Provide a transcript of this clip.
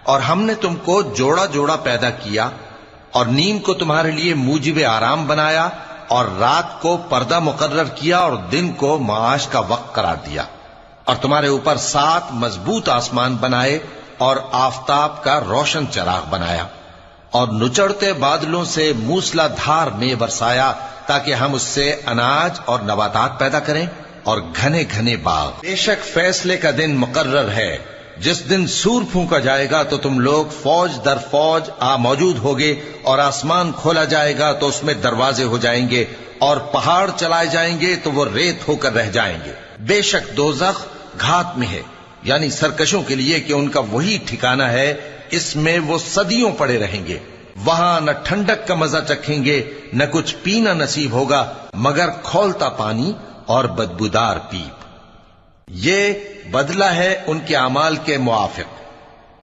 اور ہم نے تم کو جوڑا جوڑا پیدا کیا اور نیم کو تمہارے لیے موجب آرام بنایا اور رات کو پردہ مقرر کیا اور دن کو معاش کا وقت قرار دیا، اور تمہارے اوپر 7 مضبوط آسمان بنائے اور آفتاب کا روشن چراغ بنایا، اور نچڑتے بادلوں سے موسلا دھار میں برسایا تاکہ ہم اس سے اناج اور نباتات پیدا کریں اور گھنے گھنے باغ۔ بے شک فیصلے کا دن مقرر ہے، جس دن سور پھونکا جائے گا تو تم لوگ فوج در فوج موجود ہوگے، اور آسمان کھولا جائے گا تو اس میں دروازے ہو جائیں گے، اور پہاڑ چلائے جائیں گے تو وہ ریت ہو کر رہ جائیں گے۔ بے شک دوزخ گھات میں ہے، یعنی سرکشوں کے لیے کہ ان کا وہی ٹھکانہ ہے، اس میں وہ صدیوں پڑے رہیں گے، وہاں نہ ٹھنڈک کا مزہ چکھیں گے نہ کچھ پینا نصیب ہوگا مگر کھولتا پانی اور بدبودار پیپ۔ یہ بدلہ ہے ان کے اعمال کے موافق۔